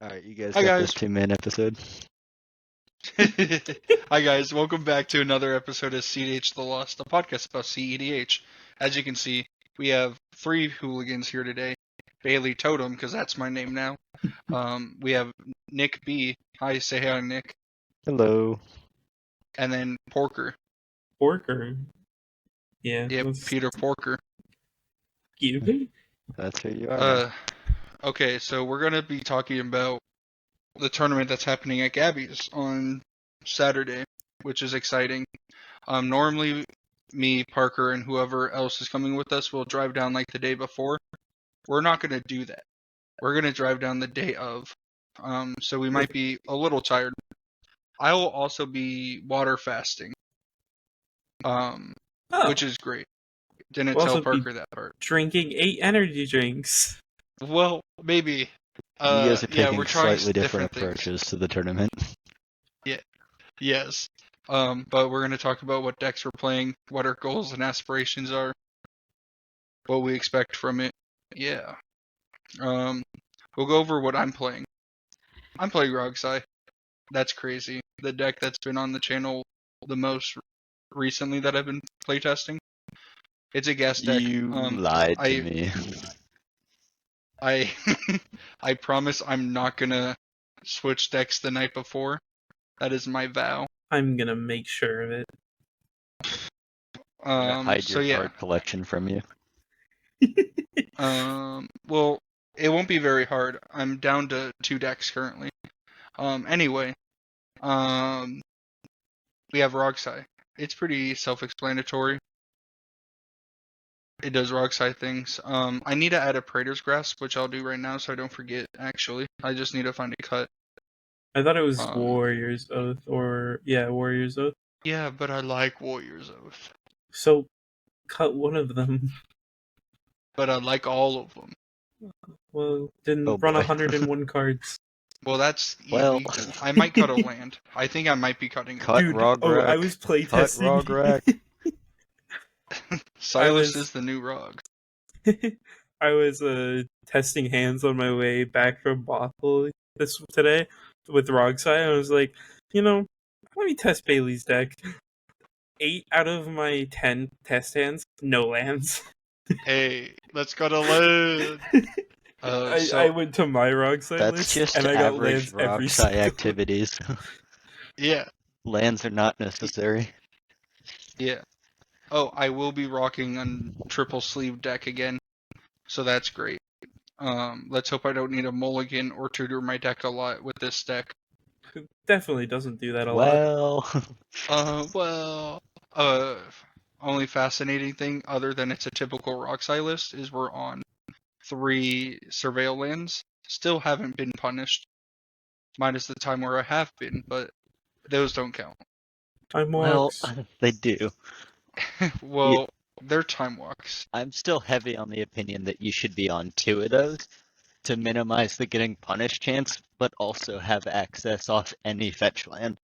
Alright, you guys Hi got this guys. 2-man episode. Hi guys, welcome back to another episode of CedhTheLost, a podcast about CEDH. As you can see, we have three hooligans here today. Bailey Totem, because that's my name now. We have Nick B. Hi, say hi, Nick. Hello. And then Porker. Porker. Yeah. Yep, Peter Porker. That's who you are. Okay, so we're going to be talking about the tournament that's happening at Gabi's on Saturday, which is exciting. Normally, me, Parker, and whoever else is coming with us will drive down like the day before. We're not going to do that. We're going to drive down the day of. So we might be a little tired. I will also be water fasting, which is great. Didn't We'll tell also be Parker that part. drinking 8 energy drinks. Well, maybe. You guys are taking we're trying slightly different things. approaches to the tournament. Yes. But we're going to talk about what decks we're playing, what our goals and aspirations are, what we expect from it. Yeah. We'll go over what I'm playing. I'm playing Rogsai. That's crazy. The deck that's been on the channel the most recently that I've been playtesting. It's a gas deck. You lied to me. I promise I'm not gonna switch decks the night before. That is my vow. I'm gonna make sure of it. I'm gonna hide your yeah. card collection from you. Well, it won't be very hard. I'm down to 2 decks currently. Anyway, we have Rogsai. It's pretty self-explanatory. It does Rogsai things. I need to add a Praetor's Grasp, which I'll do right now so I don't forget, actually. I just need to find a cut. I thought it was Warrior's Oath, Warrior's Oath. Yeah, but I like Warrior's Oath. So, cut one of them. But I like all of them. Well, then run 101 cards. Well, that's easy. Well, I might cut a land. I think I might be cutting a cut land. Rograk. I was playtesting. Silas is the new Rog. I was testing hands on my way back from Bothell today with Rogsai. I was like, let me test Bailey's deck. 8 out of my 10 test hands, no lands. Hey, let's go to land. I went to my Rogsai list, just and I got average lands every Rogsai activities. Yeah. Lands are not necessary. Yeah. Oh, I will be rocking a triple sleeve deck again, so that's great. Let's hope I don't need a mulligan or tutor my deck a lot with this deck. Definitely doesn't do that a lot. Only fascinating thing, other than it's a typical Rogsai list, is we're on 3 Surveil lands. Still haven't been punished, minus the time where I have been, but those don't count. Time walks. Well, they do. Well, they're time walks. I'm still heavy on the opinion that you should be on 2 of those to minimize the getting punished chance, but also have access off any fetch land.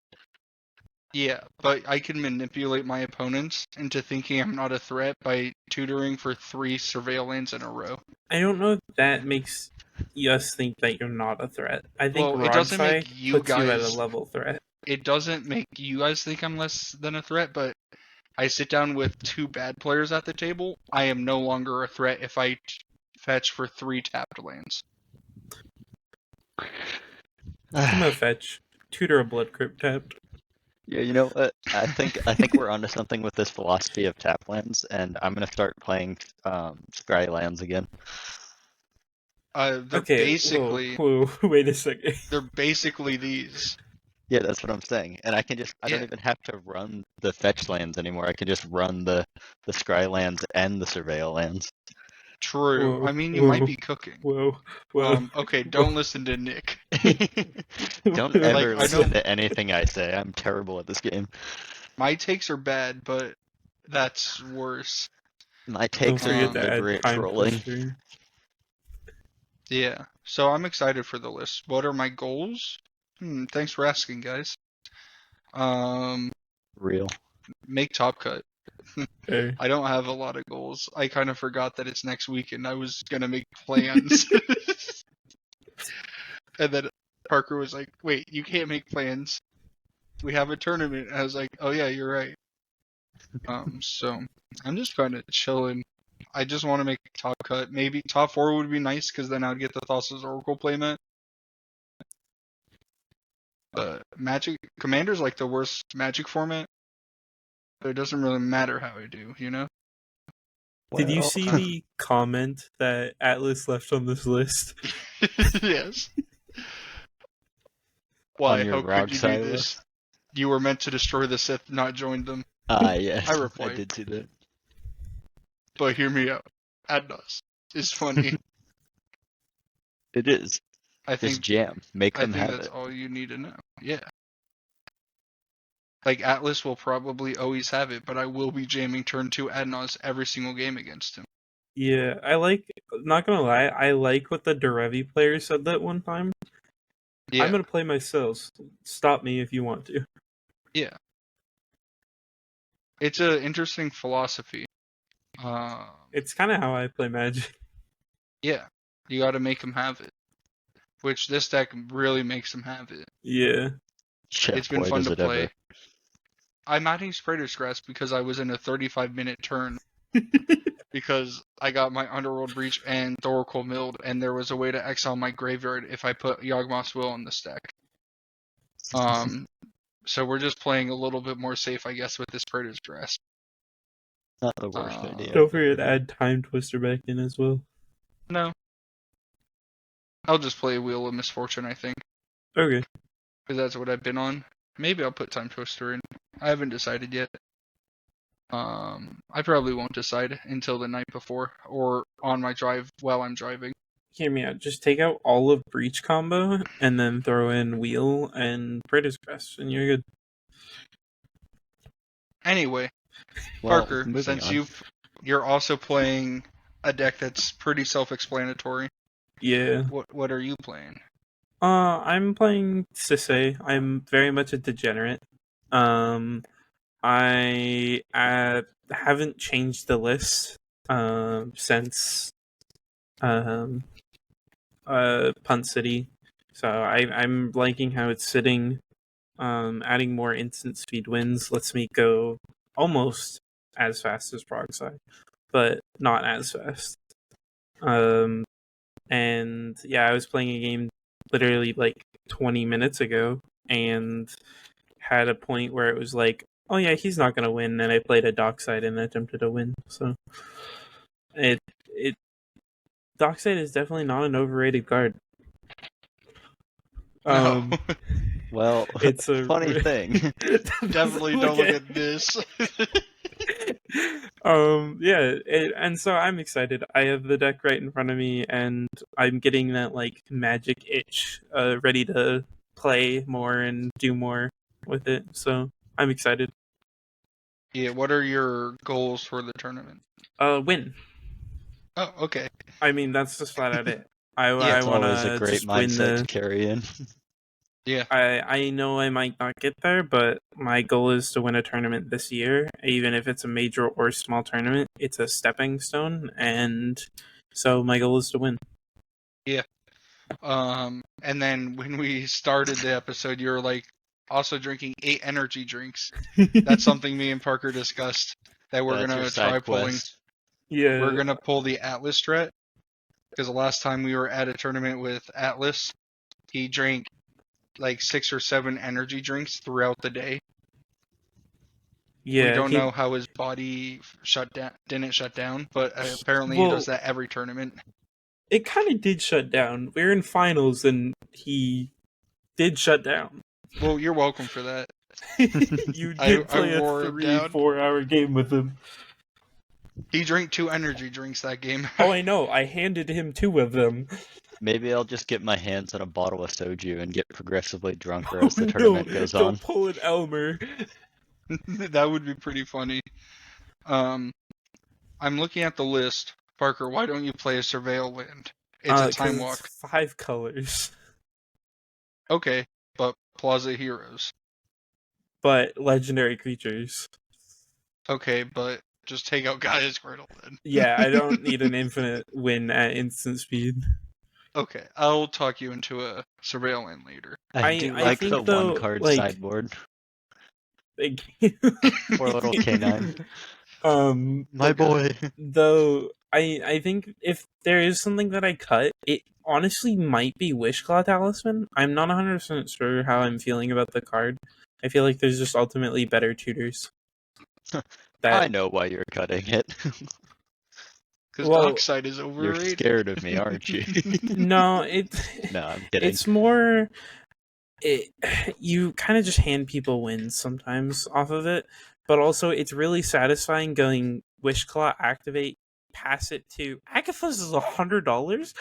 Yeah, but I can manipulate my opponents into thinking I'm not a threat by tutoring for 3 Surveil lands in a row. I don't know if that makes us think that you're not a threat. I think it doesn't make you puts guys you at a level threat. It doesn't make you guys think I'm less than a threat, but I sit down with 2 bad players at the table. I am no longer a threat if I fetch for 3 tapped lands. I'm a fetch. Tutor a Blood Crypt tapped. Yeah, you know what? I think we're onto something with this philosophy of tap lands, and I'm gonna start playing Scry lands again. They're basically. Whoa, wait a second. They're basically these. Yeah, that's what I'm saying. And I don't even have to run the fetch lands anymore. I can just run the Scry lands and the Surveil lands. True. Whoa, I mean, you might be cooking. Whoa. Okay, don't listen to Nick. Don't ever listen to anything I say. I'm terrible at this game. My takes are bad, but that's worse. My takes are deliberate trolling. Yeah, so I'm excited for the list. What are my goals? Thanks for asking, guys. Real. Make top cut. Hey. I don't have a lot of goals. I kind of forgot that it's next week and I was gonna make plans. And then Parker was like, "Wait, you can't make plans. We have a tournament." I was like, "Oh yeah, you're right." So I'm just kind of chilling. I just want to make top cut. Maybe top 4 would be nice because then I'd get the Thassa's Oracle playmat. But Magic Commander's like the worst Magic format, but it doesn't really matter how I do, you know? Did you Well, see the comment that Atlas left on this list? Yes. on Why? your How could you do Rogsai this? list? You were meant to destroy the Sith, not join them. Yes, I I replied, did see that. but hear me out. Adnos is funny. It is. I Just think jam. Make I them think have that's it. all you need to know. Yeah. Like Atlas will probably always have it, but I will be jamming turn 2 Adnos every single game against him. Yeah, not gonna lie, I like what the Derevi player said that one time. Yeah. I'm gonna play myself. Stop me if you want to. Yeah. It's an interesting philosophy. It's kind of how I play Magic. Yeah. You gotta make him have it. Which this deck really makes him have it. Yeah. Yeah, It's been boy, fun does to it play. ever. I'm adding Sprader's Grasp because I was in a 35-minute turn because I got my Underworld Breach and Thoracle Milled, and there was a way to exile my graveyard if I put Yawgmoth's Will in the stack. So we're just playing a little bit more safe, I guess, with this Sprader's Grasp. Not the worst idea. Don't forget to add Time Twister back in as well. No. I'll just play Wheel of Misfortune, I think, Okay. because that's what I've been on. Maybe I'll put Time Twister in. I haven't decided yet. I probably won't decide until the night before or on my drive while I'm driving. Hear me out. Just take out all of Breach combo and then throw in Wheel and Praetor's Crest, and you're good. Anyway, Well, Parker, moving since on. you're also playing a deck that's pretty self-explanatory, Yeah. what are you playing? I'm playing Sisei. I'm very much a degenerate. I haven't changed the list since Punt City. So I'm liking how it's sitting. Adding more instant speed wins lets me go almost as fast as Progside, but not as fast. And yeah, I was playing a game literally like 20 minutes ago and had a point where it was like, oh yeah, he's not gonna win, and I played a Dockside and attempted to win. So it Dockside is definitely not an overrated card. No, Well, It's a funny thing. definitely don't look at this. Yeah, and so I'm excited. I have the deck right in front of me, and I'm getting that like magic itch, ready to play more and do more with it. So I'm excited. Yeah, what are your goals for the tournament? Win. Oh, okay. I mean, that's just flat out it. Yeah. I It's want always a to great just win mindset to the. carry in. Yeah. I know I might not get there, but my goal is to win a tournament this year. Even if it's a major or small tournament, it's a stepping stone, and so my goal is to win. Yeah. And then when we started the episode, you were like also drinking 8 energy drinks. That's something me and Parker discussed that we're That's your gonna side try pulling. quest. Yeah, We're gonna pull the Atlas strat because the last time we were at a tournament with Atlas, he drank like 6 or 7 energy drinks throughout the day. yeah. We don't know how his body didn't shut down, but apparently he does that every tournament. It kind of did shut down. We're in finals, and he did shut down. Well, you're welcome for that. You did play a wore it down. 3-4 hour game with him. He drank 2 energy drinks that game. Oh, I know. I handed him 2 of them. Maybe I'll just get my hands on a bottle of soju and get progressively drunker Oh as the no! tournament goes Don't on. pull an Elmer. That would be pretty funny. I'm looking at the list. Parker, why don't you play a Surveil Land? It's a 'Cause time it's walk. 5 colors, Okay, but Plaza Heroes. but legendary creatures. Okay, but just take out Gaia's Girdle then. Yeah, I don't need an infinite win at instant speed. Okay, I'll talk you into a surveillance later. I do I like the think one though, card like, sideboard. like Poor little canine. My like, boy. though I think if there is something that I cut, it honestly might be Wishclaw Talisman. I'm not 100% sure how I'm feeling about the card. I feel like there's just ultimately better tutors. I That know why you're cutting it. Because well, Dockside is You're overrated. scared of me, aren't you? no, No, I'm kidding. it's more it you kind of just hand people wins sometimes off of it, but also it's really satisfying going Wishclaw activate, pass it to Agathos is $100.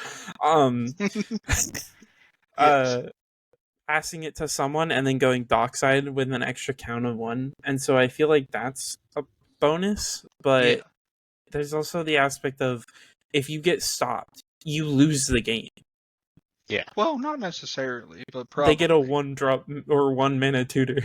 Um, Yes. uh, passing it to someone and then going Dockside with an extra count of 1, and so I feel like that's a bonus. Yeah. But there's also the aspect of if you get stopped, you lose the game. Yeah. Well, not necessarily, but They probably. get a 1-drop or 1-mana tutor.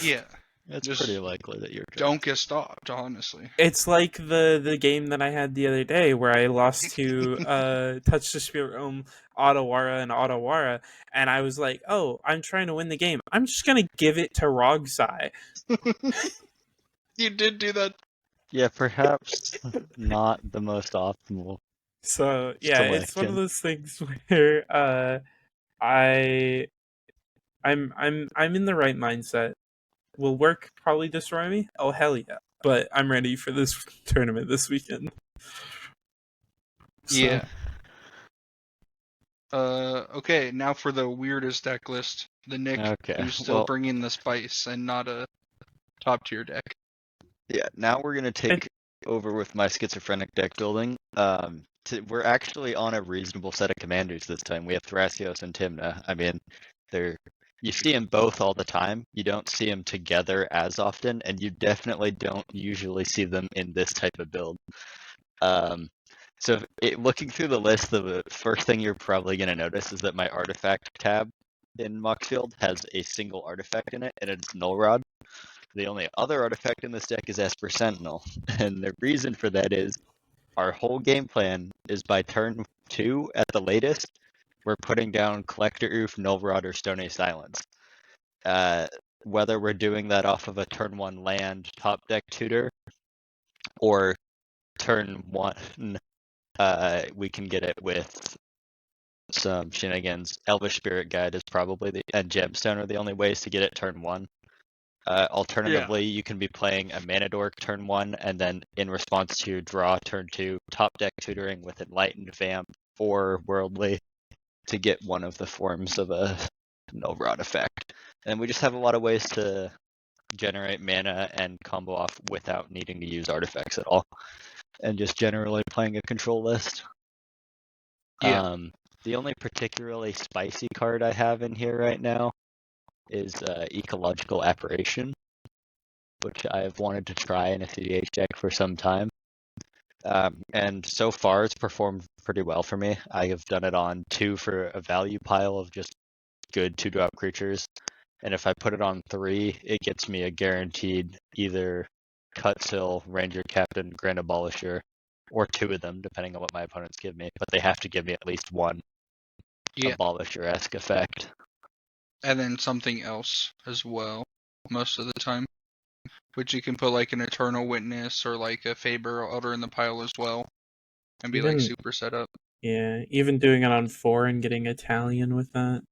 Yeah. It's Just pretty likely that you're correct. don't get stopped, honestly. It's like the game that I had the other day where I lost to Touch the Spirit Realm, Otawara, and Otawara, and I was like, oh, I'm trying to win the game. I'm just gonna give it to Rogsai. You did do that. Yeah, perhaps not the most optimal So yeah, it's one of selection. those things where I I'm in the right mindset. Will work probably destroy me? Oh hell yeah. But I'm ready for this tournament this weekend. So Yeah. Okay, now for the weirdest deck list. The Nick Okay, who's still well, bringing the spice and not a top tier deck. yeah, now we're gonna take over with my schizophrenic deck building. We're actually on a reasonable set of commanders this time. We have Thrasios and Timna. I mean, they're you see them both all the time. You don't see them together as often, and you definitely don't usually see them in this type of build. So looking through the list, the first thing you're probably going to notice is that my artifact tab in Moxfield has a single artifact in it, and it's Null Rod. The only other artifact in this deck is Esper Sentinel, and the reason for that is our whole game plan is by turn 2 at the latest, we're putting down Collector Oof, Null Rod, or Stone Silence. Whether we're doing that off of a turn 1 land top deck tutor, or turn 1 we can get it with some shenanigans. Elvish Spirit Guide is probably and Gemstone are the only ways to get it turn 1. Alternatively, you can be playing a Mana Dork turn 1, and then in response to draw turn 2, top deck tutoring with Enlightened Vamp or Worldly to get one of the forms of a Null Rod effect. And we just have a lot of ways to generate mana and combo off without needing to use artifacts at all, and just generally playing a control list. Yeah. The only particularly spicy card I have in here right now is Ecological Apparition, which I have wanted to try in a CDH deck for some time. And so far, it's performed pretty well for me. I have done it on 2 for a value pile of just good 2-drop creatures. And if I put it on 3, it gets me a guaranteed either Cutsil, Ranger Captain, Grand Abolisher, or 2 of them, depending on what my opponents give me. But they have to give me at least one Yeah. Abolisher-esque effect. And then something else as well, most of the time. Which you can put like an Eternal Witness or like a Faber Elder in the pile as well. And be like even super set up. yeah, even doing it on 4 and getting Italian with that,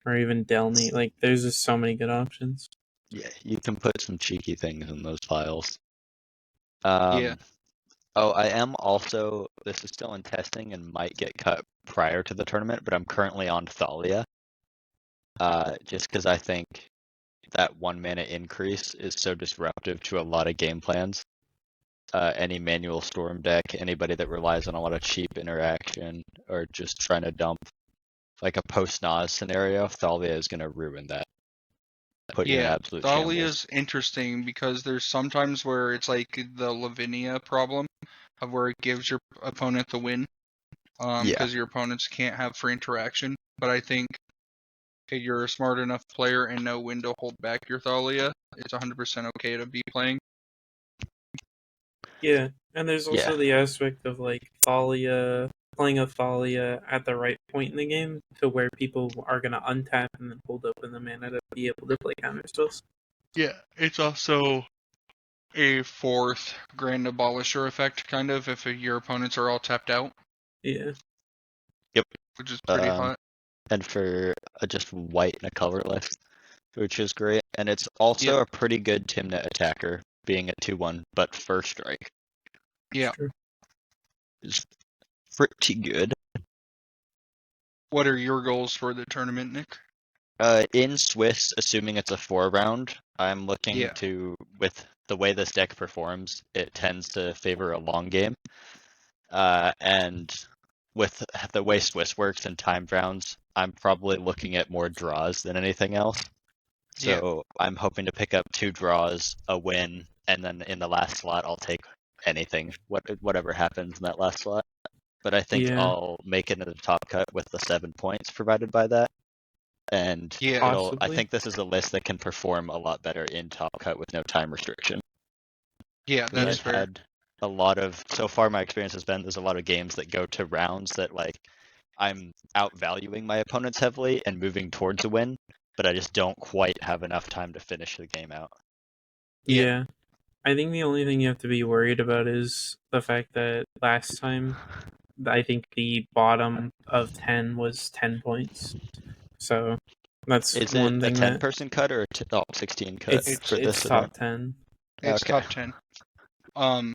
or even Delny, like there's just so many good options. Yeah, you can put some cheeky things in those piles. Yeah. Oh, I am also, this is still in testing and might get cut prior to the tournament, but I'm currently on Thalia. Just because I think that 1 mana increase is so disruptive to a lot of game plans. Any manual storm deck, anybody that relies on a lot of cheap interaction, or just trying to dump like a post-Nas scenario, Thalia is going to ruin that. Put you in Yeah. absolute Thalia's shambles. interesting because there's sometimes where it's like the Lavinia problem of where it gives your opponent the win. Yeah. Because your opponents can't have free interaction. But I think if you're a smart enough player and know when to hold back your Thalia, it's 100% okay to be playing. Yeah, and there's also Yeah. the aspect of like Thalia playing a Thalia at the right point in the game to where people are going to untap and then hold open the mana to be able to play counter spells. Yeah, it's also a fourth Grand Abolisher effect, kind of, if your opponents are all tapped out, Yeah. which is pretty Um, hot. and for just white and a colorless, which is great. And it's also Yep. a pretty good Timna attacker, being a 2/1, but first strike Yeah. True. is pretty good. What are your goals for the tournament, Nick? In Swiss, assuming it's a 4 round, I'm looking Yeah. to, with the way this deck performs, it tends to favor a long game. And with the way Swiss works and timed rounds, I'm probably looking at more draws than anything else. So I'm hoping to pick up 2 draws, a win, and then in the last slot I'll take anything, whatever happens in that last slot. But I think Yeah. I'll make it into the top cut with the 7 points provided by that. And Yeah. I Possibly. think this is a list that can perform a lot better in top cut with no time restriction. Yeah, that's I've fair. had a lot of, so far my experience has been, there's a lot of games that go to rounds that like I'm outvaluing my opponents heavily and moving towards a win, but I just don't quite have enough time to finish the game out. Yeah. Yeah. I think the only thing you have to be worried about is the fact that last time, I think the bottom of 10 was 10 points. So that's Is it one a thing 10 that person cut or a 16 cut it's for this top event? 10. It's Okay. top 10.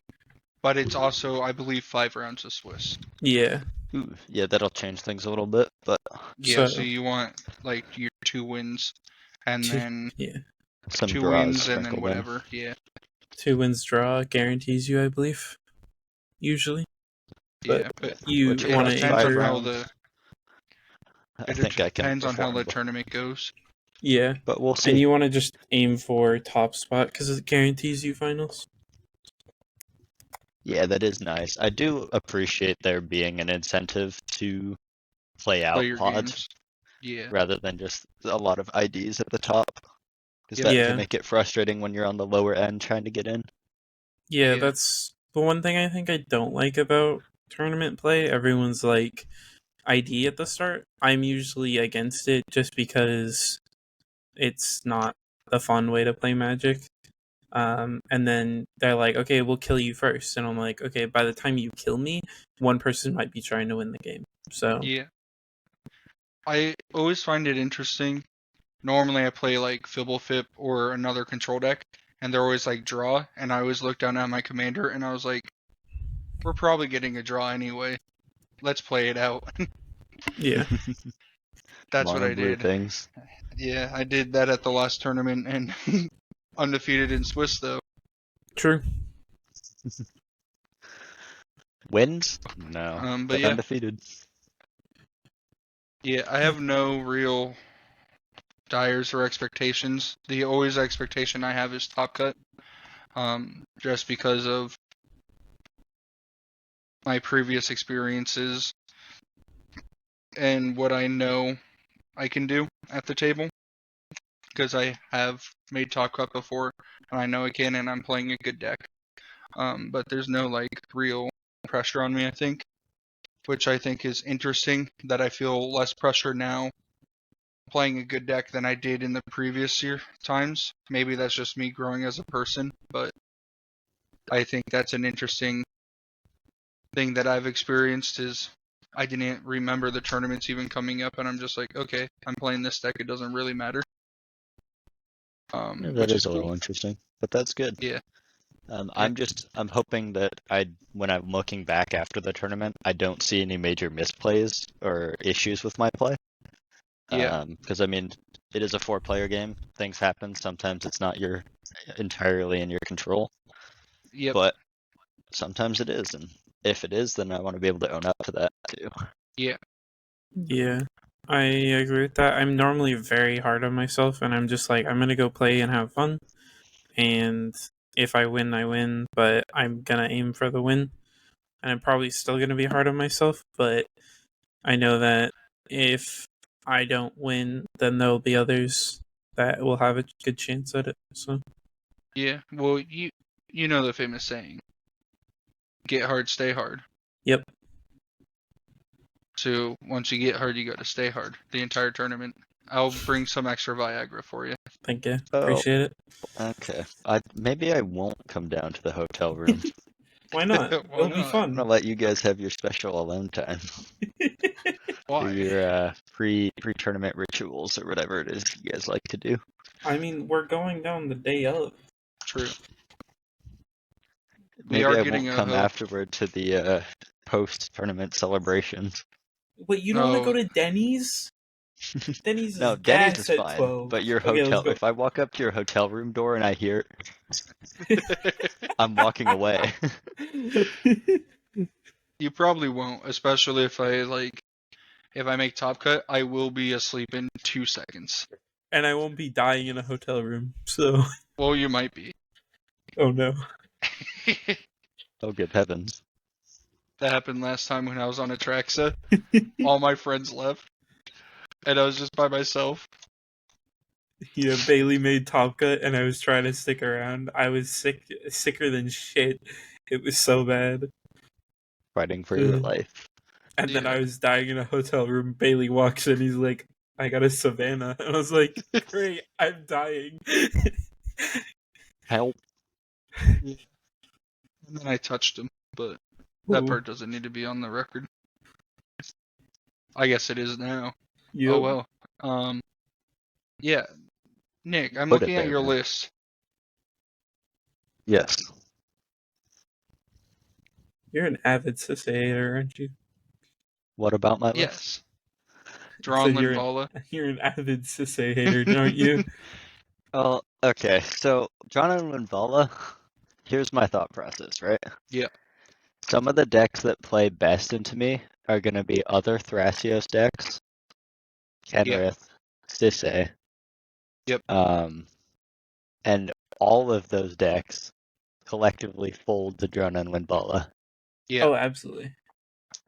But it's also, I believe, 5 rounds of Swiss. Yeah. Ooh, yeah, that'll change things a little bit, but Yeah, so So- you want like your 2 wins, and then Yeah. some 2 draws wins, and then sprinkled in. whatever. Yeah. 2 wins draw guarantees you, I believe. Usually. Yeah, But but you Which it want to across aim depends on five for how rounds, I it think I can depends on how the perform, tournament goes. yeah, but we'll and see. you want to just aim for top spot because it guarantees you finals. Yeah, that is nice. I do appreciate there being an incentive to play out Play your pods games. Yeah. rather than just a lot of IDs at the top, because Yep. that Yeah. can make it frustrating when you're on the lower end trying to get in. Yeah, Yeah. that's the one thing I think I don't like about tournament play. Everyone's like ID at the start. I'm usually against it just because it's not the fun way to play Magic. And then they're like, okay, we'll kill you first. And I'm like, okay, by the time you kill me, one person might be trying to win the game. So, Yeah. I always find it interesting. Normally I play like Fibblefip or another control deck, and they're always like draw, and I always look down at my commander and I was like, we're probably getting a draw anyway. Let's play it out. yeah. That's what Mono I blue did. things. Yeah, I did that at the last tournament and undefeated in Swiss though. True. Wins? No, But but yeah. undefeated. Yeah, I have no real desires or expectations. The always expectation I have is top cut. Just because of my previous experiences and what I know I can do at the table. Because I have made top cut before, and I know I can, and I'm playing a good deck. But there's no like real pressure on me, I think, which I think is interesting. That I feel less pressure now playing a good deck than I did in the previous times. Maybe that's just me growing as a person, but I think that's an interesting thing that I've experienced is I didn't remember the tournaments even coming up, and I'm just like, okay, I'm playing this deck. It doesn't really matter. Yeah, that Which is is a cool. little interesting, but that's good. Yeah. I'm hoping that when I'm looking back after the tournament, I don't see any major misplays or issues with my play. Yeah. Because I mean, it is a 4-player game. Things happen. Sometimes it's not entirely in your control, Yep. but sometimes it is, and if it is, then I want to be able to own up to that too. Yeah. Yeah. I agree with that. I'm normally very hard on myself, and I'm just like, I'm going to go play and have fun. And if I win, I win, but I'm going to aim for the win. And I'm probably still going to be hard on myself, but I know that if I don't win, then there'll be others that will have a good chance at it. So, Yeah. Well, you know the famous saying, get hard, stay hard. yep. So once you get hard, you got to stay hard the entire tournament. I'll bring some extra Viagra for you. Thank you. Oh. Appreciate it. Okay. Maybe I won't come down to the hotel room. Why not? Why It'll be not? I'm fun. gonna let you guys have your special alone time for Why? your pre-tournament rituals or whatever it is you guys like to do. I mean, we're going down the day of. True. We Maybe are I getting won't a come afterward to the post-tournament celebrations. Wait, you don't want to go No. to Denny's? Denny's No, is Denny's gas is at fine, 12. but your Okay, let's hotel. go. If I walk up to your hotel room door and I hear, I'm walking away. You probably won't, especially if I make top cut, I will be asleep in 2 seconds. And I won't be dying in a hotel room, so... Well, you might be. Oh no. Oh, good heavens! That happened last time when I was on Atraxa. All my friends left, and I was just by myself. Yeah, Bailey made Top Cut, and I was trying to stick around. I was sicker than shit. It was so bad. Fighting for your Ugh. life. And then Yeah. I was dying in a hotel room. Bailey walks in, he's like, I got a Savannah. And I was like, great, I'm dying. Help! And then I touched him, but that Ooh. part doesn't need to be on the record. I guess it is now. Yep. Oh well. Yeah. Nick, I'm Put it looking at there, your man. list. Yes. You're an avid Sissator, aren't you? What about my list? Yes. So Dronlin Vala. you're an avid Sissator, aren't you? Well, okay. So, John and Vala, here's my thought process, right? Yeah. Some of the decks that play best into me are going to be other Thrasios decks, Kenrith, Sisay. Yep. And all of those decks collectively fold to Drona and Winbala. Yeah. Oh, absolutely.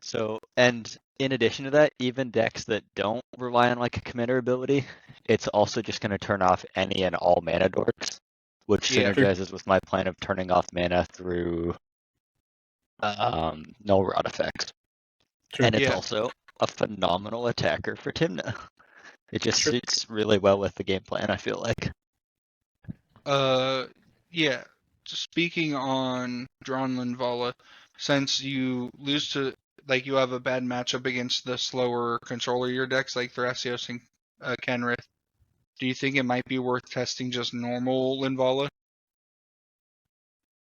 So, and in addition to that, even decks that don't rely on like a commander ability, it's also just going to turn off any and all mana dorks, which Yeah. synergizes with my plan of turning off mana through null rod effects. True. And it's Yeah. also a phenomenal attacker for Timna. It just True. suits really well with the game plan, I feel like. Yeah. Speaking on Dronlin Vala, since you lose to, like, you have a bad matchup against the slower controller your decks, like Thrasios and Kenrith, do you think it might be worth testing just normal Linvala?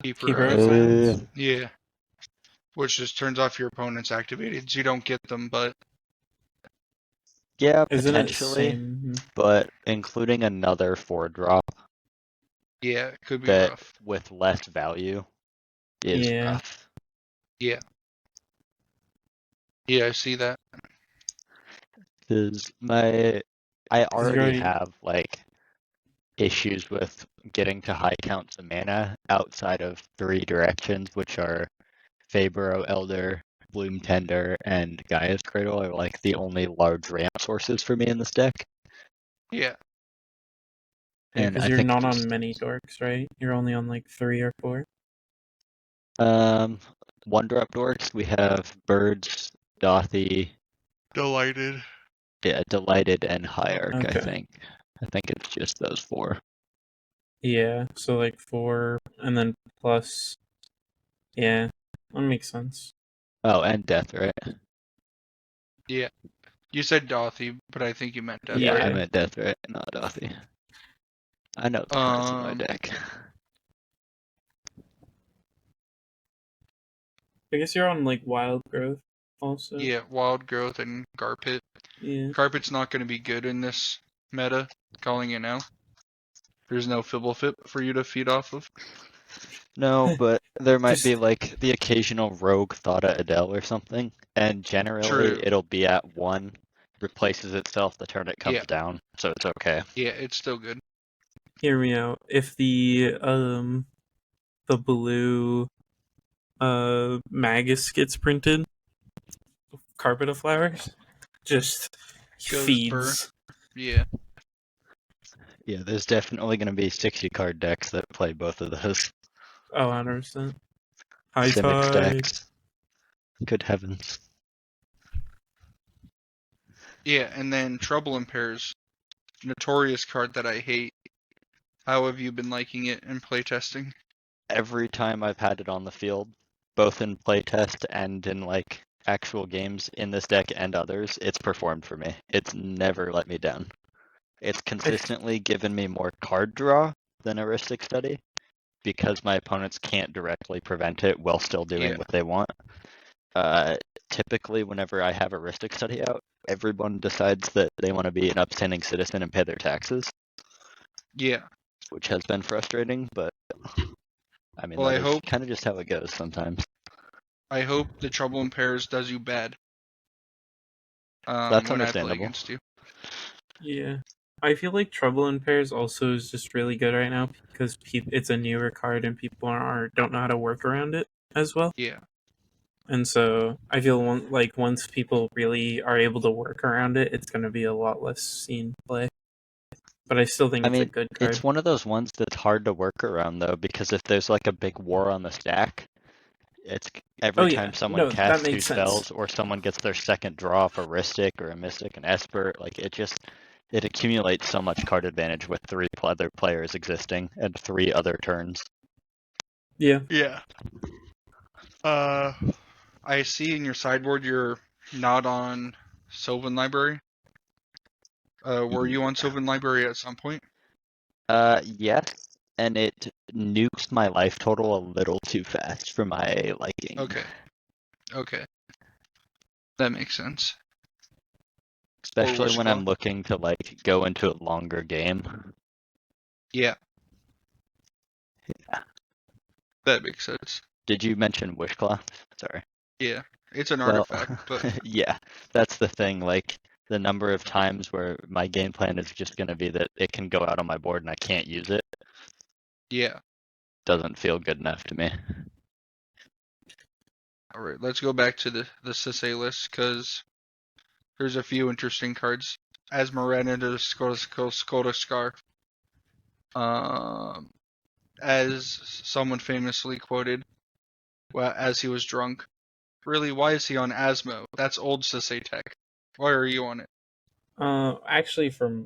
Keeper of Silence. Yeah. Which just turns off your opponent's activated, so you don't get them, but Yeah, Isn't it potentially, same? but including another 4-drop yeah, it could be that rough. with less value is Yeah. rough. Yeah. Yeah, I see that. Because I already already- have like issues with getting to high counts of mana outside of 3 directions, which are Fabro, Elder, Bloom Tender, and Gaia's Cradle are like the only large ramp sources for me in this deck. Yeah. Yeah, And because I you're think not just, on many dorks, right? You're only on like 3 or 4. 1-drop dorks, we have Birds, Dothy, Delighted. yeah, Delighted, and Hierarch, I Okay. think. I think it's just those 4. Yeah, so like 4, and then plus... Yeah, that makes sense. Oh, and Death, right? Yeah. You said Dothy, but I think you meant Death, Yeah, right? I meant Death, right? Not Dothy. I know the cards in my deck. I guess you're on like Wild Growth also. Yeah, Wild Growth and Garpit. Yeah. Carpet's not going to be good in this meta, calling it now. There's no Fibblefip for you to feed off of. No, but there might Just- be like the occasional rogue Thoughta Adele or something, and generally True. it'll be at 1, replaces itself the turn it comes Yeah. down, so it's okay. Yeah, it's still good. Hear me out. If the blue Magus gets printed, Carpet of Flowers just Goes feeds. Yeah. Yeah, there's definitely going to be 60 card decks that play both of those. Oh, 100%. High Simic Tide. stacks. Good heavens. Yeah, and then Trouble in Pairs, notorious card that I hate. How have you been liking it in playtesting? Every time I've had it on the field, both in playtest and in like actual games in this deck and others, it's performed for me. It's never let me down. It's consistently given me more card draw than Heuristic Study because my opponents can't directly prevent it while still doing Yeah. what they want. Typically, whenever I have a Heuristic Study out, everyone decides that they want to be an upstanding citizen and pay their taxes, Yeah. which has been frustrating, but I mean, Well, that is kind of just how it goes sometimes. I hope the Trouble in Pairs does you bad. That's When I play understandable. against you. Yeah. I feel like Trouble in Pairs also is just really good right now because it's a newer card and people don't know how to work around it as well. Yeah. And so I feel like once people really are able to work around it, it's going to be a lot less seen play. But I still think I it's a mean, good card. it's one of those ones that's hard to work around though, because if there's like a big war on the stack, it's every time someone No, that casts two makes sense. spells or someone gets their second draw off a Rhystic or a Mystic and Esper, like it accumulates so much card advantage with three other players existing and three other turns. Yeah. Yeah. I see in your sideboard you're not on Sylvan Library. Were you on Sylvan Library at some point? Yes, and it nukes my life total a little too fast for my liking. Okay. That makes sense. Especially when Wishclaw. I'm looking to like go into a longer game. Yeah. That makes sense. Did you mention Wishclaw? Sorry. Yeah. It's an Well, artifact, but yeah, that's the thing. Like the number of times where my game plan is just going to be that it can go out on my board and I can't use it yeah. doesn't feel good enough to me. All right, let's go back to the Sisay list because there's a few interesting cards. Asmarana to Skoda Scar. As someone famously quoted, well, as he was drunk. Really, why is he on Asmo? That's old Sisay tech. Why are you on it? Actually, for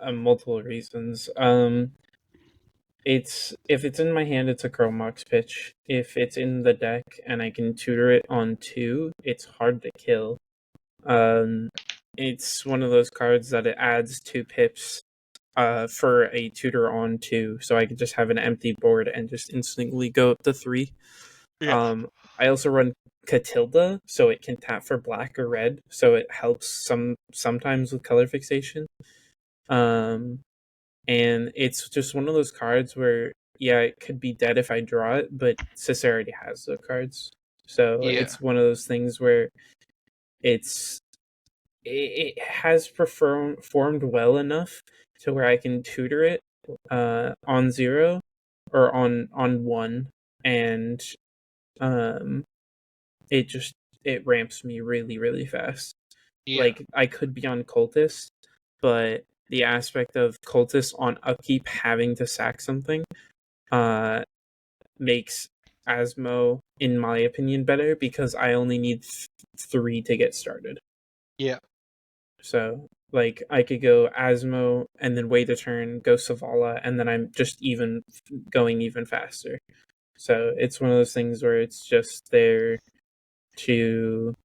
multiple reasons. If it's in my hand, it's a Chromox pitch. If it's in the deck and I can tutor it on 2, it's hard to kill. It's one of those cards that it adds 2 pips for a tutor on 2, so I can just have an empty board and just instantly go up to 3. I also run Catilda, so it can tap for black or red, so it helps sometimes with color fixation. And it's just one of those cards where, yeah, it could be dead if I draw it, but Sis already has the cards. So Yeah. it's one of those things where it has performed well enough to where I can tutor it on 0 or on 1, and it ramps me really, really fast. Yeah. Like, I could be on Cultist, but the aspect of Cultist on upkeep having to sack something makes Asmo, in my opinion, better because I only need 3 to get started. Yeah. So, like, I could go Asmo and then wait a turn, go Savala, and then I'm just going even faster. So it's one of those things where it's just there to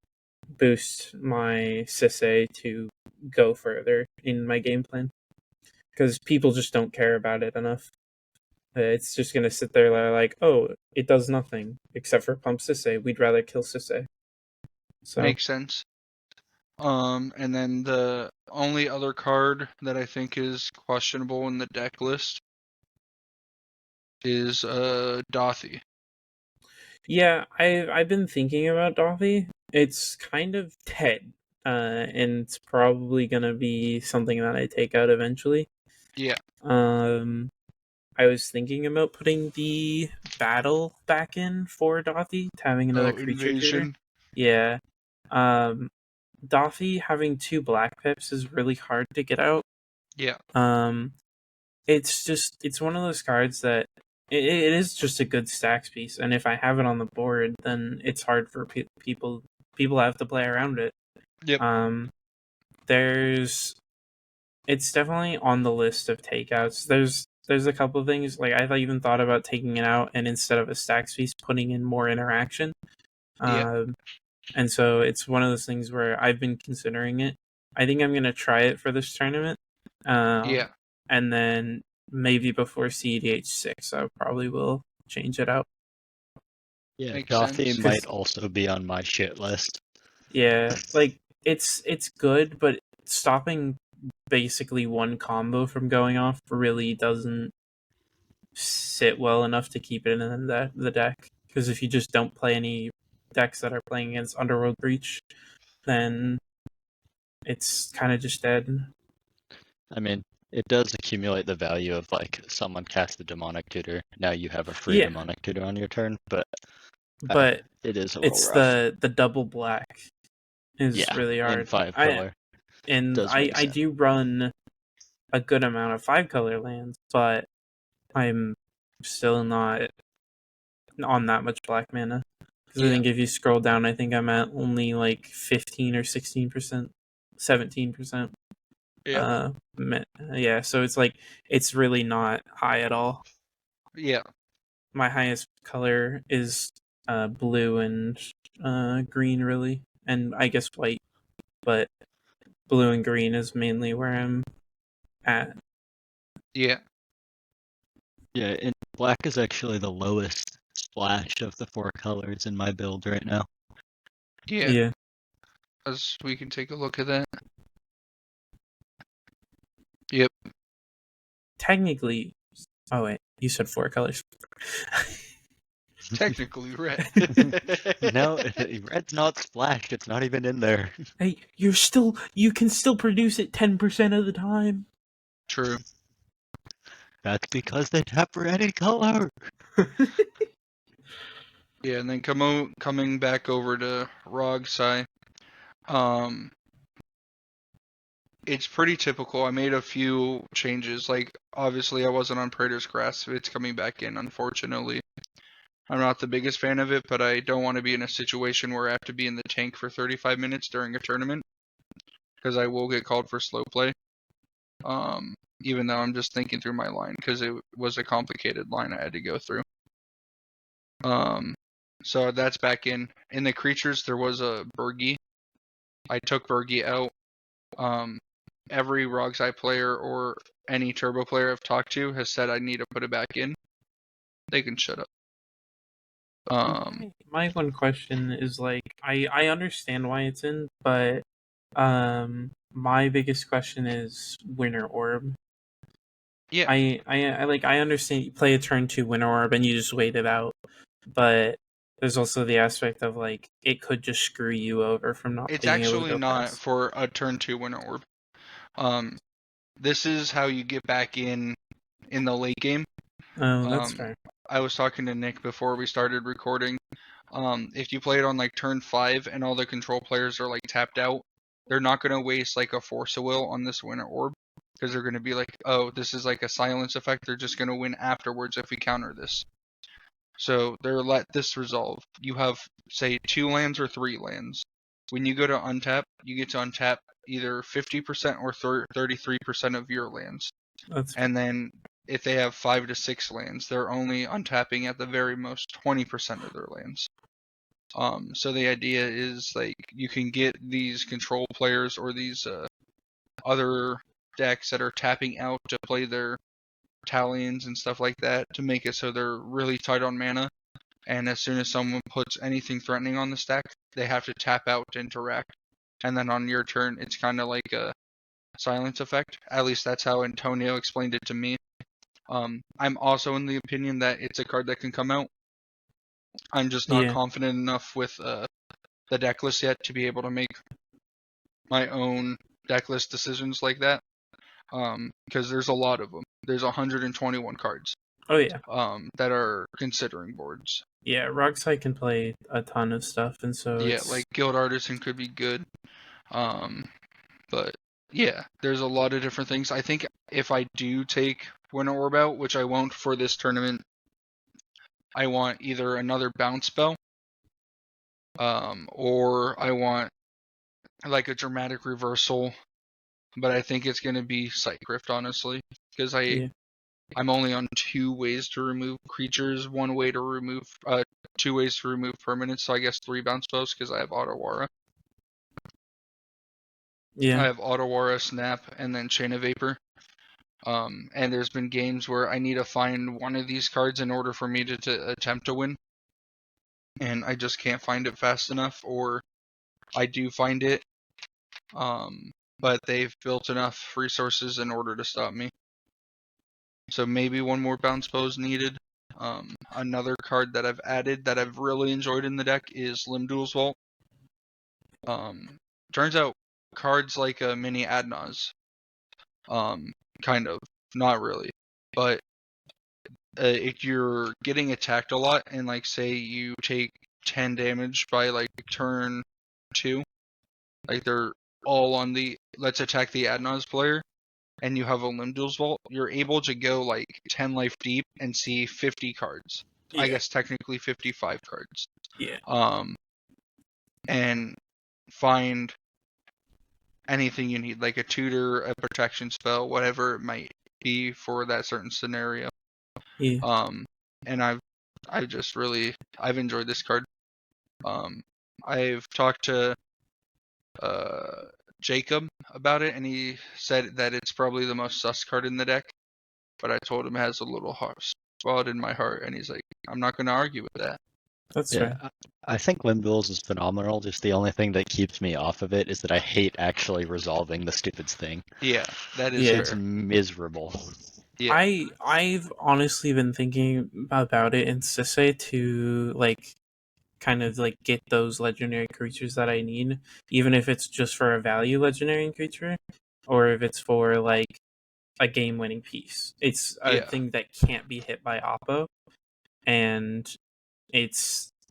boost my Sisay to go further in my game plan. Because people just don't care about it enough. It's just going to sit there like, oh, it does nothing except for pump Sisay. We'd rather kill Sisay. So Makes sense. And then the only other card that I think is questionable in the deck list is Dothy. yeah, I've been thinking about Doffy. It's kind of dead, and it's probably gonna be something that I take out eventually. Yeah. I was thinking about putting the battle back in for Dothy, having another creature tutor. Invasion. Yeah. Dothy having 2 black pips is really hard to get out. Yeah. It's one of those cards that it is just a good stacks piece, and if I have it on the board, then it's hard for people have to play around it. Yep. It's definitely on the list of takeouts. There's a couple of things, like I've even thought about taking it out and instead of a stacks piece putting in more interaction. Yeah. And so it's one of those things where I've been considering it. I think I'm gonna try it for this tournament. Yeah. And then maybe before CEDH6 I probably will change it out. Yeah, Makes Gothy sense. might also be on my shit list. Yeah, like it's good, but stopping basically one combo from going off really doesn't sit well enough to keep it in the deck. Because if you just don't play any decks that are playing against Underworld Breach, then it's kind of just dead. I mean, it does accumulate the value of like someone cast the demonic tutor. Now you have a free Yeah, demonic tutor on your turn, but but it is a little it's rough. the double black is Yeah, really hard. and 5 color does make I sense. do run a good amount of 5 color lands, but I'm still not on that much black mana. Because I Yeah. think if you scroll down, I think I'm at only like 15 or 16%, 17%. Yeah. Yeah, so it's like it's really not high at all. Yeah. My highest color is blue and green, really, and I guess white, but blue and green is mainly where I'm at. Yeah. Yeah, and black is actually the lowest splash of the 4 colors in my build right now. Yeah. Yeah, As we can take a look at that. Yep. technically. Oh wait, you said 4 colors. Technically red. No, red's not splashed. It's not even in there. Hey, you can still produce it 10% of the time. True. That's because they tap for any color. Yeah, and then coming back over to Rogsai. It's pretty typical. I made a few changes. Like, obviously, I wasn't on Praetor's Grasp. It's coming back in, unfortunately. I'm not the biggest fan of it, but I don't want to be in a situation where I have to be in the tank for 35 minutes during a tournament, because I will get called for slow play. Even though I'm just thinking through my line, because it was a complicated line I had to go through. So that's back in. In the creatures, there was a Burgi. I took Burgi out. Every Rogsai player or any Turbo player I've talked to has said I need to put it back in. They can shut up. My one question is like I understand why it's in, but my biggest question is Winter Orb. Yeah, I understand you play a turn 2 Winter Orb and you just wait it out, but there's also the aspect of like it could just screw you over from not it's being able to actually go not past. for a turn 2 Winter Orb. This is how you get back in the late game. Oh, that's fair. I was talking to Nick before we started recording. If you play it on like turn 5 and all the control players are like tapped out, they're not going to waste like a Force of Will on this Winter Orb, because they're going to be like, oh, this is like a silence effect. They're just going to win afterwards if we counter this. So they're let this resolve. You have, say, 2 lands or 3 lands. When you go to untap, you get to untap either 50% or 33% of your lands. That's fair. And then if they have 5 to 6 lands, they're only untapping at the very most 20% of their lands. So the idea is like you can get these control players or these other decks that are tapping out to play their Talions and stuff like that to make it so they're really tight on mana. And as soon as someone puts anything threatening on the stack, they have to tap out to interact. And then on your turn, it's kind of like a silence effect. At least that's how Antonio explained it to me. I'm also in the opinion that it's a card that can come out. I'm just not confident enough with the deck list yet to be able to make my own deck list decisions like that. Because there's a lot of them. There's 121 cards. Oh yeah. That are considering boards. Yeah, Rockside can play a ton of stuff, and so Yeah, it's... like Guild Artisan could be good. But yeah, there's a lot of different things. I think if I do take Winter Orb out, which I won't for this tournament, I want either another bounce spell, or I want like a dramatic reversal but I think it's going to be Sight Rift, honestly, because Yeah. I'm only on 2 ways to remove creatures, 1 way to remove, 2 ways to remove permanents, so I guess 3 bounce spells because I have Otawara. Yeah. I have Otawara, Snap, and then Chain of Vapor. And there's been games where I need to find one of these cards in order for me to attempt to win, and I just can't find it fast enough, or I do find it, but they've built enough resources in order to stop me. So maybe 1 more bounce bow is needed. Another card that I've added that I've really enjoyed in the deck is Limdual's Vault. Turns out cards like a mini Adnaz, kind of, not really, but if you're getting attacked a lot and like say you take 10 damage by like turn 2, like they're all on the let's attack the Adnaz player, and you have a Limdual's Vault, you're able to go like 10 life deep and see 50 cards. Yeah. I guess technically 55 cards. Yeah. And find anything you need, like a tutor, a protection spell, whatever it might be for that certain scenario. Yeah. And I've enjoyed this card. I've talked to Jacob about it, and he said that it's probably the most sus card in the deck. But I told him it has a little spot in my heart, and he's like, I'm not going to argue with that. That's Yeah, fair. I think Limb Duels is phenomenal. Just the only thing that keeps me off of it is that I hate actually resolving the stupid thing. Yeah, that is Yeah. It's fair. miserable. Yeah, I've honestly been thinking about it in Sisei to like kind of like get those legendary creatures that I need, even if it's just for a value legendary creature, or if it's for like a game winning piece. It's a yeah, thing that can't be hit by Oppo, and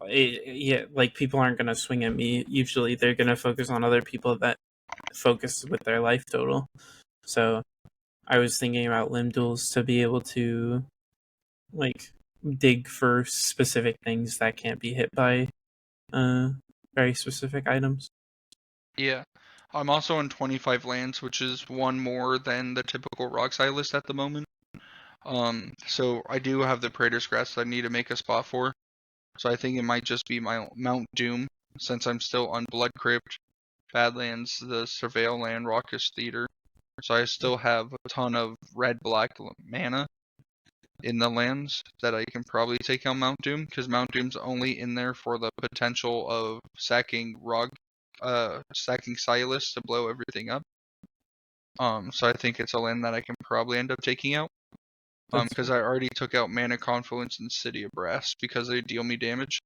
yeah, like people aren't gonna swing at me. Usually, they're gonna focus on other people that focus with their life total. So I was thinking about limb duels to be able to like dig for specific things that can't be hit by very specific items. yeah. I'm also on 25 lands, which is 1 more than the typical Rockside list at the moment. So I do have the Praetor's Grasp that I need to make a spot for. So I think it might just be my Mount Doom, since I'm still on Blood Crypt, Badlands, the Surveil Land, Raucous Theater. So I still have a ton of red-black mana in the lands that I can probably take out Mount Doom, because Mount Doom's only in there for the potential of sacking Silas to blow everything up. So I think it's a land that I can probably end up taking out. Because I already took out Mana Confluence and City of Brass because they deal me damage.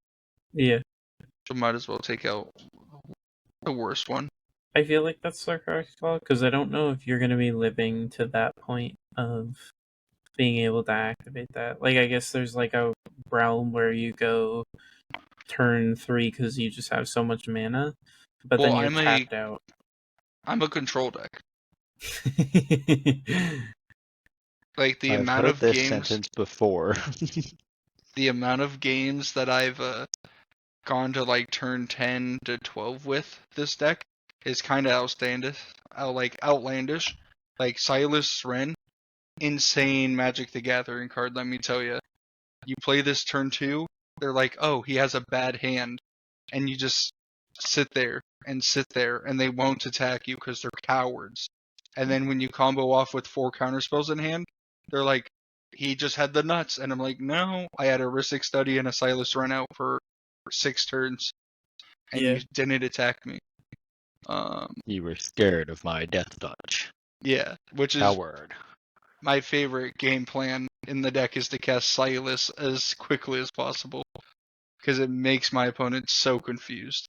Yeah, So might as well take out the worst one. I feel like that's the correct call because I don't know if you're going to be living to that point of being able to activate that. Like, I guess there's like a realm where you go turn 3 because you just have so much mana, but Well, then you're tapped out. I'm a control deck. Like the I've amount heard of this games, sentence before. the amount of games that I've gone to like turn 10 to 12 with this deck is kind of outlandish. Like Silas Ren, insane Magic the Gathering card, let me tell you. You play this turn 2, they're like, oh, he has a bad hand, and you just sit there, and they won't attack you because they're cowards. And then when you combo off with 4 counterspells in hand, they're like, he just had the nuts. And I'm like, no, I had a Rhystic Study and a Silas run out for 6 turns, and Yeah. you didn't attack me. You were scared of my death touch. Yeah, which is Coward. my favorite game plan in the deck is to cast Silas as quickly as possible, because it makes my opponent so confused.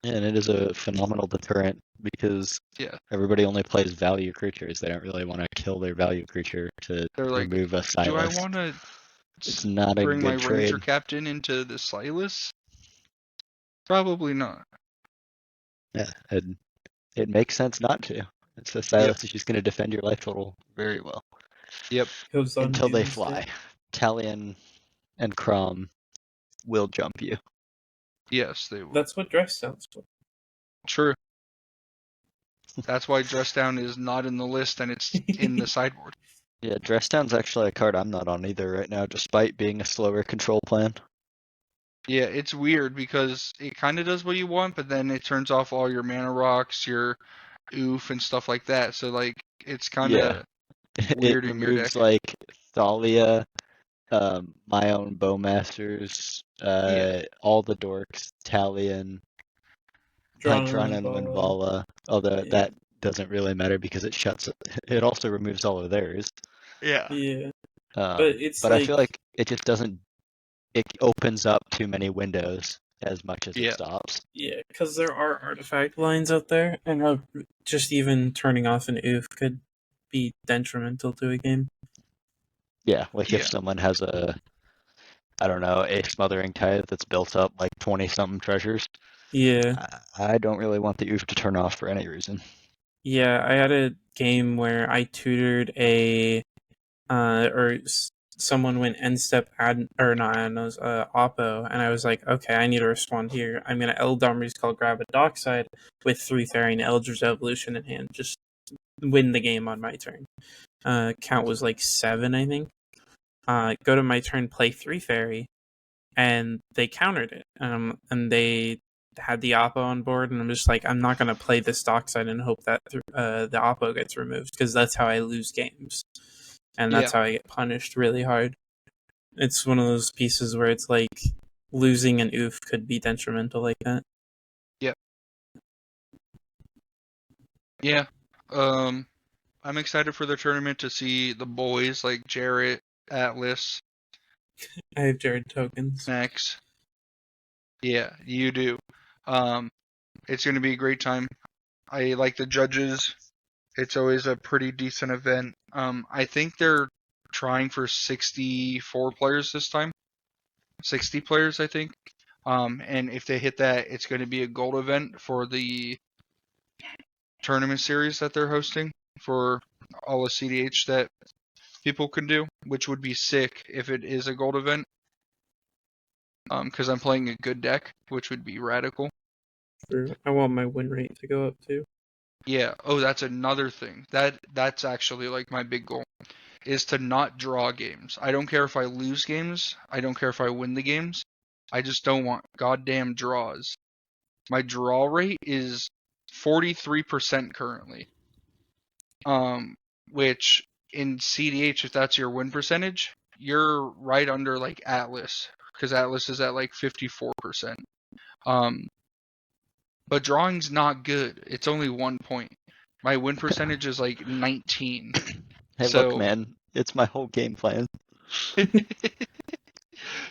And it is a phenomenal deterrent because Yeah, everybody only plays value creatures. They don't really want to kill their value creature to they're like, remove a do I Silas. want to It's not a bring my good Ranger trade. Captain into the Silas? Probably not. Yeah, and it makes sense not to. It's a Silas is just going to defend your life total very well. Yep. Goes on Until they Doomsday. fly. Talion and Crom will jump you. Yes, they will. That's what dress sounds for. True. That's why Dress Down is not in the list and it's in the sideboard. Yeah, Dress Down's actually a card I'm not on either right now, despite being a slower control plan. Yeah, it's weird because it kind of does what you want, but then it turns off all your mana rocks, your oof, and stuff like that. So like, it's kind Yeah. of It weird in your removes deck. like Thalia, my own Bowmasters, Yeah, all the dorks, Talion, Drawing Hydron and ball. Windvala, although Yeah. that doesn't really matter because it shuts it also removes all of theirs. yeah, Yeah. But it's But I like, feel like it just doesn't it opens up too many windows as much as it yeah, stops. yeah, because there are artifact lines out there, and just even turning off an oof could be detrimental to a game. Yeah, like if yeah, someone has I don't know, a smothering tithe that's built up like 20 something treasures, Yeah. I don't really want the oof to turn off for any reason. Yeah, I had a game where I tutored someone went end step or not Adnos, Oppo, and I was like, okay, I need to respond here. I'm gonna Eldarmer's Call, grab a Dockside with 3 Fairy and Eldritch Evolution in hand, just win the game on my turn. Count was like 7, I think. Go to my turn, play 3 Fairy, and they countered it. And they had the Oppo on board, and I'm just like, I'm not gonna play this Dockside and hope that the Oppo gets removed, because that's how I lose games, and yeah, that's how I get punished really hard. It's one of those pieces where it's like losing an oof could be detrimental like that. yeah, yeah. I'm excited for the tournament to see the boys like Jarrett, Atlas, I have Jared tokens. Max. Yeah, you do. It's going to be a great time. I like the judges. It's always a pretty decent event. I think they're trying for 64 players this time. 60 players, I think. And if they hit that, it's going to be a gold event for the tournament series that they're hosting for all of CDH that people can do, which would be sick if it is a gold event. Because I'm playing a good deck, which would be radical. True. I want my win rate to go up too. Yeah. Oh, that's another thing. That's actually like my big goal is to not draw games. I don't care if I lose games. I don't care if I win the games. I just don't want goddamn draws. My draw rate is 43% currently. Which in CDH, if that's your win percentage, you're right under like Atlas, because Atlas is at like 54%. But drawing's not good. It's only 1 point. My win percentage is like 19. Hey, look, So man, it's my whole game plan.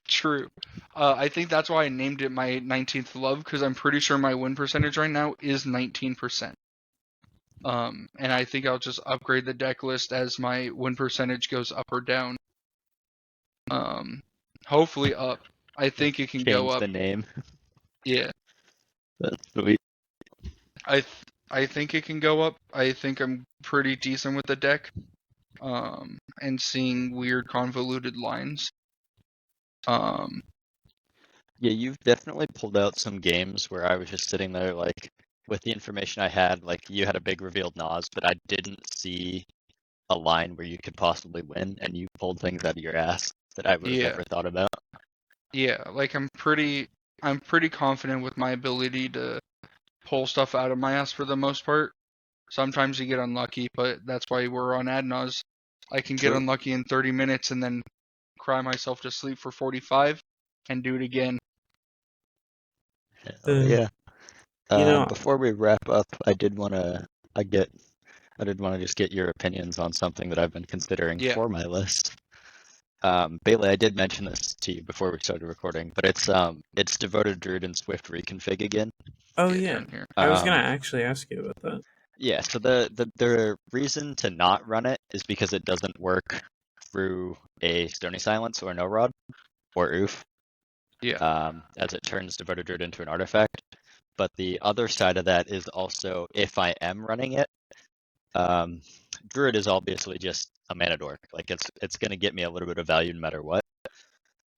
true. I think that's why I named it my 19th love, because I'm pretty sure my win percentage right now is 19%. And I think I'll just upgrade the deck list as my win percentage goes up or down. Hopefully up. I think it can go Change up. the name. Yeah. That's sweet. I think it can go up. I think I'm pretty decent with the deck. And seeing weird convoluted lines. Yeah, you've definitely pulled out some games where I was just sitting there, like, with the information I had, like, you had a big revealed Nas, but I didn't see a line where you could possibly win, and you pulled things out of your ass that I would have Yeah. never thought about. Yeah, like I'm pretty confident with my ability to pull stuff out of my ass for the most part. Sometimes you get unlucky, but that's why we're on Adnos. I can get True. unlucky in 30 minutes and then cry myself to sleep for 45 and do it again. Hell yeah. You know, Before we wrap up, I did want to just get your opinions on something that I've been considering Yeah. for my list. Bailey, I did mention this to you before we started recording, but it's Devoted Druid and Swift reconfig again. oh Get yeah, down here. I was gonna actually ask you about that. Yeah, so the reason to not run it is because it doesn't work through a Stony Silence or No Rod or Oof, Yeah. as it turns Devoted Druid into an artifact. But the other side of that is also if I am running it, Druid is obviously just a mana dork. Like it's gonna get me a little bit of value no matter what.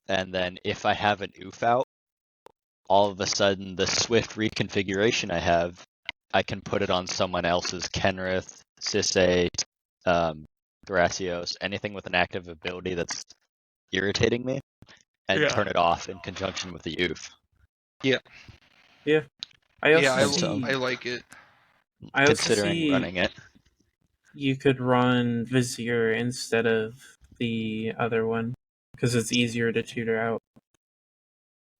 And then if I have an Oof out, all of a sudden the Swift reconfiguration I have I can put it on someone else's Kenrith, Sisay, Thrasios, anything with an active ability that's irritating me, and turn it off in conjunction with the Youth. I Yeah, also see. I like it. I also Considering see running it. you could run Vizier instead of the other one because it's easier to tutor out.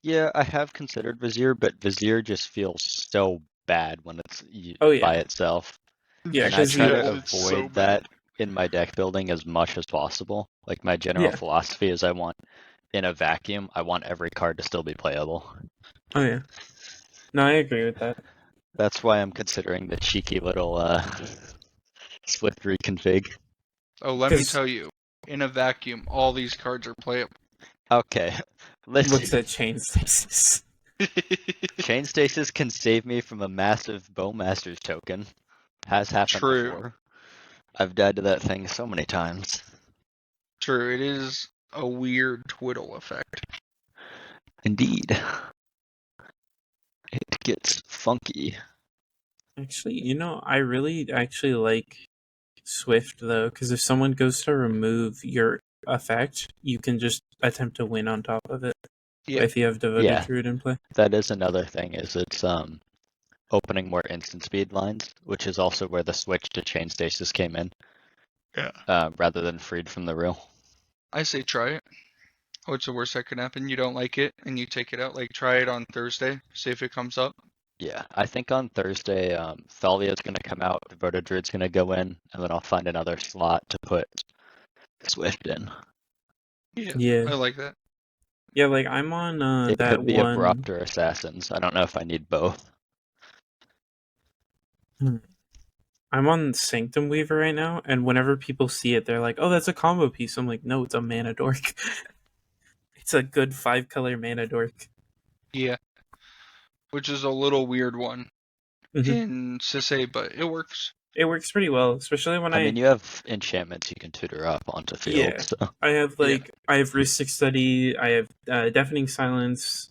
Yeah, I have considered Vizier, but Vizier just feels so bad when it's Oh, yeah. by itself. Yeah, And I 'cause try you- to It's so avoid bad. that in my deck building as much as possible. Like my general Yeah. philosophy is I want, in a vacuum, I want every card to still be playable. Oh yeah. No, I agree with that. That's why I'm considering the cheeky little Swift reconfig. Oh, let me 'Cause- tell you, in a vacuum, all these cards are playable. Okay, let's What's see. that chain stasis? Chain Stasis can save me from a massive Bowmaster's token. Has happened True. before. I've died to that thing so many times. True, it is a weird twiddle effect. Indeed. It gets funky. Actually, I really actually like Swift though, because if someone goes to remove your effect, you can just attempt to win on top of it. Yeah. If you have Devoted Yeah. Druid in play. That is another thing, is it's opening more instant speed lines, which is also where the switch to Chain Stasis came in. Yeah. Rather than freed from the rule. I say try it. What's the worst that could happen? You don't like it and you take it out. Like try it on Thursday. See if it comes up. Yeah, I think on Thursday, Thalia's going to come out, Devoted Druid's going to go in, and then I'll find another slot to put Swift in. Yeah. I like that. Yeah, like I'm on It that could be one. Abrupt or Assassins. I don't know if I need both. I'm on Sanctum Weaver right now, and whenever people see it, they're like, "Oh, that's a combo piece." I'm like, "No, it's a mana dork. It's a good 5-color mana dork." Yeah. Which is a little weird one Mhm. in Sisay, but it works. It works pretty well, especially when I mean, you have enchantments you can tutor up onto field. Yeah. So. I have I have Ristic Study, I have Deafening Silence,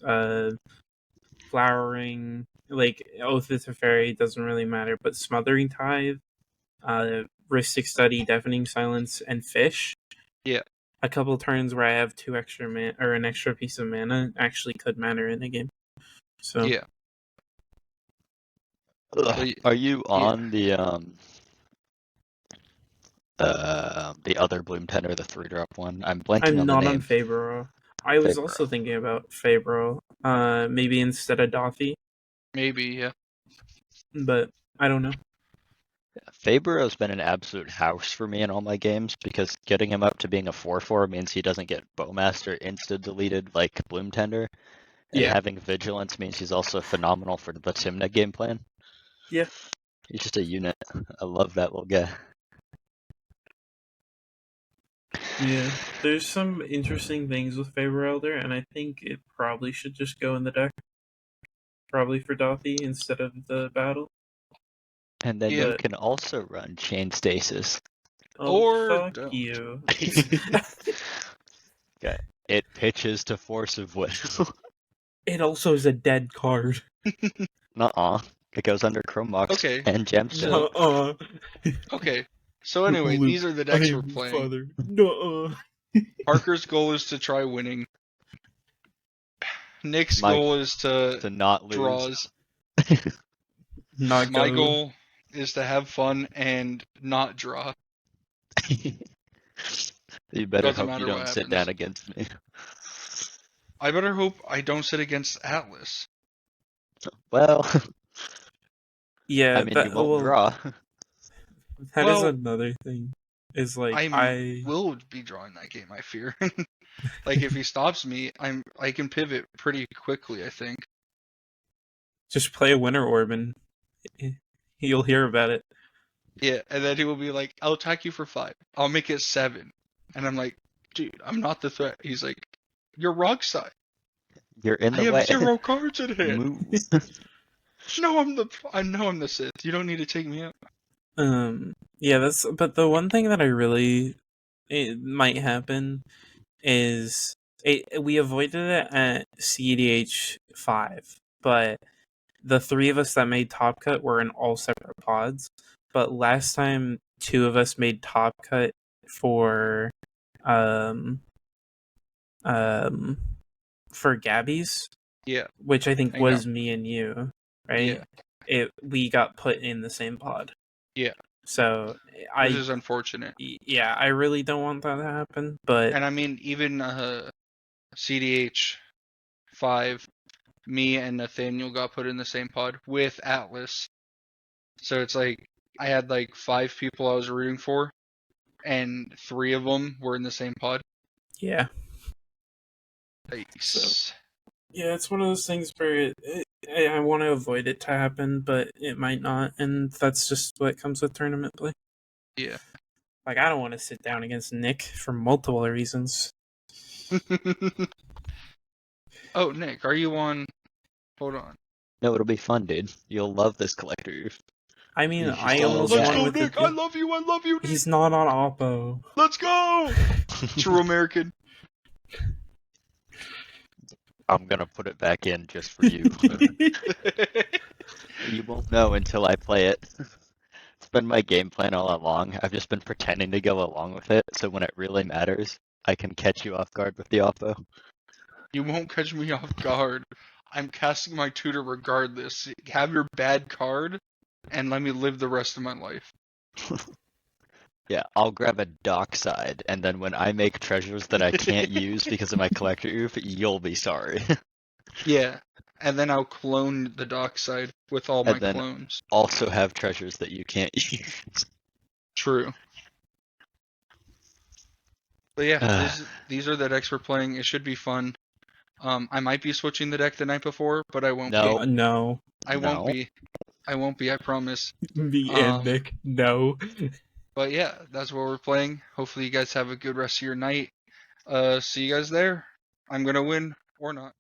Flowering, like Oath of Teferi doesn't really matter, but Smothering Tithe, Ristic Study, Deafening Silence, and Fish. Yeah. A couple turns where I have 2 extra mana or an extra piece of mana actually could matter in a game. So Yeah. Are you on the other Bloom Tender, the 3-drop one? I'm blanking I'm on the not name. on Fabro. I was Fabro. also thinking about Fabro, maybe instead of Dothy, Maybe, yeah. but I don't know. Faber has been an absolute house for me in all my games, because getting him up to being a 4/4 means he doesn't get Bowmaster insta-deleted like Bloom Tender, and Yeah. having Vigilance means he's also phenomenal for the Timna game plan. Yeah. He's just a unit. I love that little guy. Yeah, there's some interesting things with Favor Elder, and I think it probably should just go in the deck. Probably for Dothy instead of the battle. And then Yeah. you can also run Chain Stasis. Oh, Or fuck don't. you. Okay. It pitches to Force of Will. It also is a dead card. Nuh-uh. It goes under Chrome Mox Okay. and Gemstone. Nuh-uh. Okay. So anyway, these are the decks we're playing. Father. Nuh-uh. Parker's goal is to try winning. Nick's My- goal is to not lose. draws. Not My go. goal is to have fun and not draw. You better Doesn't hope matter you what don't sit happens. down against me. I better hope I don't sit against Atlas. Well, Yeah, I mean, you won't draw. That is Well, another thing. Is like I will be drawing that game, I fear. Like if he stops me, I can pivot pretty quickly, I think. just play a Winter Orb and you'll hear about it. Yeah, and then he will be like, I'll attack you for 5. I'll make it 7. And I'm like, dude, I'm not the threat. He's like, you're rock side. You're in I the have way. 0 cards in hand. Move. No, I know I'm the Sith. You don't need to take me out. Yeah, but the one thing that it might happen is we avoided it at CEDH 5, but the three of us that made Top Cut were in all separate pods. But last time, two of us made Top Cut for for Gabby's, Yeah. which I think Hang was on. me and you, right? Yeah. We got put in the same pod. Yeah. So Which is unfortunate. yeah, I really don't want that to happen. But And I mean, even CDH5, me and Nathaniel got put in the same pod with Atlas. So it's like I had like 5 people I was rooting for, and 3 of them were in the same pod. yeah, Nice. yeah, it's one of those things where I want to avoid it to happen, but it might not, and that's just what comes with tournament play. Yeah. Like, I don't want to sit down against Nick for multiple reasons. Oh, Nick, are you on? Hold on. No, it'll be fun, dude. You'll love this collector. I mean, You just I love almost that. Let's won go, with Nick. the. I love you. I love you, Nick. He's not on Oppo. Let's go. True American. I'm gonna put it back in just for you. You won't know until I play it. It's been my game plan all along. I've just been pretending to go along with it, so when it really matters, I can catch you off guard with the Oppo. You won't catch me off guard. I'm casting my tutor regardless. Have your bad card, and let me live the rest of my life. Yeah, I'll grab a dockside, and then when I make treasures that I can't use because of my collector oof, you'll be sorry. Yeah, and then I'll clone the dockside with all And my then- clones. Also have treasures that you can't use. True. But yeah, these are the decks we're playing. It should be fun. I might be switching the deck the night before, but I won't No. be. No. I won't No. be. I won't be, I promise. Me and Um, Nick, no. But yeah, that's what we're playing. Hopefully you guys have a good rest of your night. See you guys there. I'm gonna win or not.